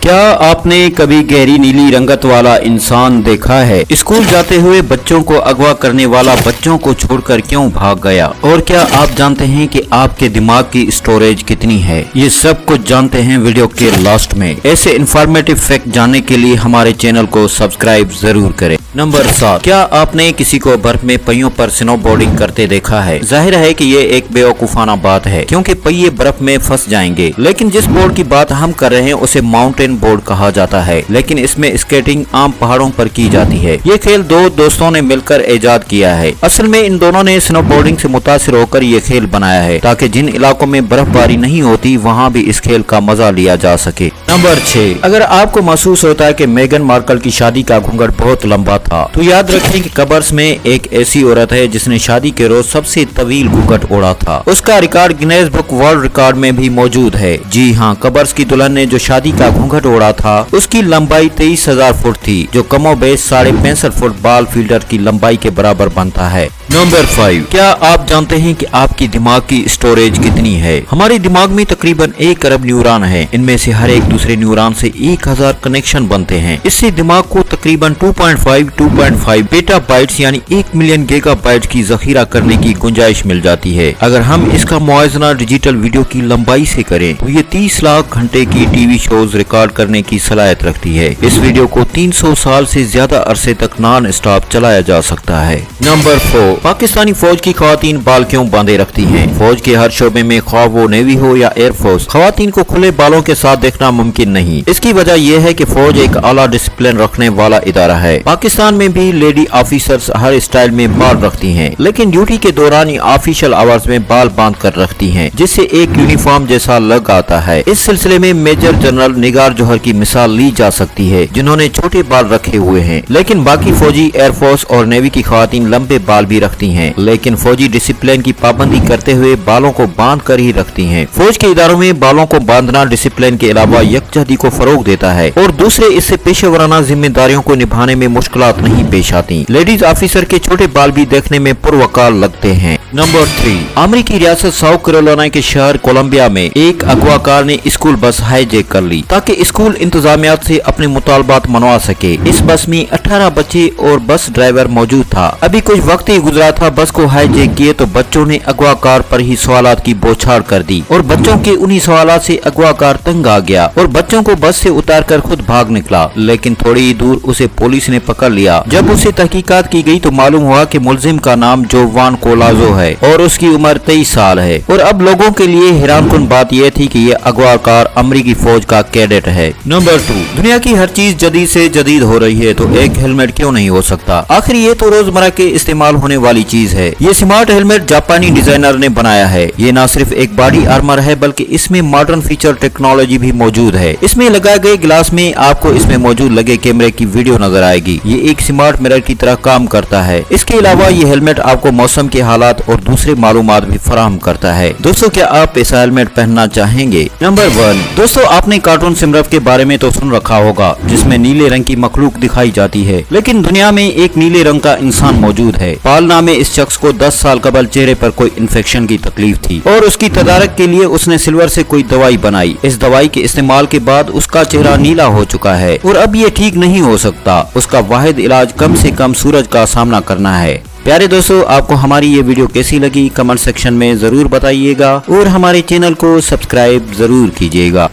क्या आपने कभी गहरी नीली रंगत वाला इंसान देखा है? स्कूल जाते हुए बच्चों को अगवा करने वाला बच्चों को छोड़कर क्यों भाग गया? और क्या आप जानते हैं कि आपके दिमाग की स्टोरेज कितनी है? ये सब कुछ जानते हैं वीडियो के लास्ट में। ऐसे इंफॉर्मेटिव फैक्ट जानने के लिए हमारे चैनल को सब्सक्राइब जरूर करें। नंबर 7, क्या आपने किसी को बर्फ में पहियों पर स्नो बोर्डिंग करते देखा है? जाहिर है कि ये एक बेवकूफाना बात है, क्योंकि पहिए बर्फ में फंस जाएंगे। लेकिन जिस बोर्ड की बात हम कर रहे हैं उसे माउंटेन बोर्ड कहा जाता है, लेकिन इसमें स्केटिंग आम पहाड़ों पर की जाती है। ये खेल दो दोस्तों ने मिलकर इजाद किया है। असल में इन दोनों ने स्नो बोर्डिंग से मुतासिर होकर ये खेल बनाया है, ताकि जिन इलाकों में बर्फबारी नहीं होती वहाँ भी इस खेल का मजा लिया जा सके। नंबर 6, अगर आपको महसूस होता है कि मेगन मार्कल की शादी का घूंघट बहुत लंबा था, तो याद रखें कि कब्र्स में एक ऐसी औरत है जिसने शादी के रोज सबसे तवील घूंघट ओढ़ा था। उसका record Guinness book world record में भी मौजूद है। जी हाँ, कब्र्स की दुल्हन ने जो शादी का घूंघट ओढ़ा था उसकी लंबाई 23,000 फुट थी, जो कमोबेश 65.5 फुट बॉल फील्डर की लंबाई के बराबर बनता है। नंबर 5, क्या आप जानते हैं कि आपकी दिमाग की स्टोरेज कितनी है? हमारे दिमाग में तकरीबन 1 अरब न्यूरॉन है। इनमें से हर एक दूसरे न्यूरॉन से 1000 कनेक्शन बनते हैं। इससे दिमाग को तकरीबन 2.5 पेटाबाइट्स यानी 1 मिलियन गीगाबाइट की जखीरा करने की गुंजाइश मिल जाती है। अगर हम इसका मुआवजा डिजिटल वीडियो की लंबाई से करें तो ये 30 लाख घंटे की टीवी शोज रिकॉर्ड करने की सलाहियत रखती है। इस वीडियो को 300 साल से ज्यादा अरसे तक नॉन स्टॉप चलाया जा सकता है। नंबर 4, पाकिस्तानी फौज की खवातीन बाल क्यों बांधे रखती हैं? फौज के हर शोबे में, ख्वाह वो नेवी हो या एयरफोर्स, खवातीन को खुले बालों के साथ देखना मुमकिन नहीं। इसकी वजह यह है कि फौज एक आला डिसिप्लिन रखने वाला इदारा है। पाकिस्तान में भी लेडी ऑफिसर्स हर स्टाइल में बाल रखती हैं, लेकिन ड्यूटी के दौरान ही ऑफिशियल आवर्स में बाल बांध कर रखती हैं, जिससे एक यूनिफॉर्म जैसा लग आता है। इस सिलसिले में मेजर जनरल निगार जोहर की मिसाल ली जा सकती है, जिन्होंने छोटे बाल रखे हुए हैं। लेकिन बाकी फौजी, एयरफोर्स और नेवी की खवातीन लंबे बाल भी रखती हैं, लेकिन फौजी डिसिप्लिन की पाबंदी करते हुए बालों को बांध कर ही रखती हैं। फौज के इदारों में बालों को बांधना डिसिप्लिन के अलावा यकजहती को फरोग देता है, और दूसरे इससे पेशेवराना जिम्मेदारियों को निभाने में मुश्किलात नहीं पेश आती। लेडीज ऑफिसर के छोटे बाल भी देखने में पुरवकार लगते हैं। नंबर 3, अमेरिकी रियासत साउथ कैरोलिना के शहर कोलंबिया में एक अगवाकार ने स्कूल बस हाईजैक कर ली, ताकि स्कूल इंतजामियात से अपने मुतालबात मनवा सके। इस बस में 18 बच्चे और बस ड्राइवर मौजूद था। अभी कुछ वक्त ही गुजरा था बस को हाईजैक किए तो बच्चों ने अगवाकार पर ही सवालात की बौछार कर दी, और बच्चों के उन्हीं सवालात से अगवाकार तंग आ गया और बच्चों को बस से उतार कर खुद भाग निकला। लेकिन थोड़ी ही दूर उसे पुलिस ने पकड़ लिया। जब उसे तहकीकात की गई तो मालूम हुआ कि मुलजिम का नाम जोवान कोलाजो है और उसकी उम्र 23 साल है। और अब लोगों के लिए हैरानकुन बात यह थी कि यह अगवाकार अमेरिकी फौज का कैडेट है। नंबर 2, दुनिया की हर चीज जदीद से जदीद हो रही है, तो एक हेलमेट क्यों नहीं हो सकता? आखिर ये तो रोजमर्रा के इस्तेमाल होने वाली चीज है। ये स्मार्ट हेलमेट जापानी डिजाइनर ने बनाया है। ये न सिर्फ एक बॉडी आर्मर है, बल्कि इसमें मॉडर्न फीचर टेक्नोलॉजी भी मौजूद है। इसमें लगाए गए ग्लास में आपको इसमें मौजूद लगे कैमरे की वीडियो नजर आएगी। ये एक स्मार्ट मिरर की तरह काम करता है। इसके अलावा ये हेलमेट आपको मौसम के हालात और दूसरे मालूमात भी फराहम करता है। दोस्तों, क्या आप ऐसा हेलमेट पहनना चाहेंगे? नंबर 1, दोस्तों, आपने कार्टून सिमरफ के बारे में तो सुन रखा होगा, जिसमें नीले रंग की मखलूक दिखाई जाती है। लेकिन दुनिया में एक नीले रंग का इंसान मौजूद है। पाल नामे इस शख्स को 10 साल कबल चेहरे पर कोई इन्फेक्शन की तकलीफ थी, और उसकी तदारक के लिए उसने सिल्वर से कोई दवाई बनाई। इस दवाई के इस्तेमाल के बाद उसका चेहरा नीला हो चुका है और अब ये ठीक नहीं हो सकता। उसका वाहिद इलाज कम से कम सूरज का सामना करना है। प्यारे दोस्तों, आपको हमारी ये वीडियो कैसी लगी कमेंट सेक्शन में जरूर बताइएगा, और हमारे चैनल को सब्सक्राइब जरूर कीजिएगा।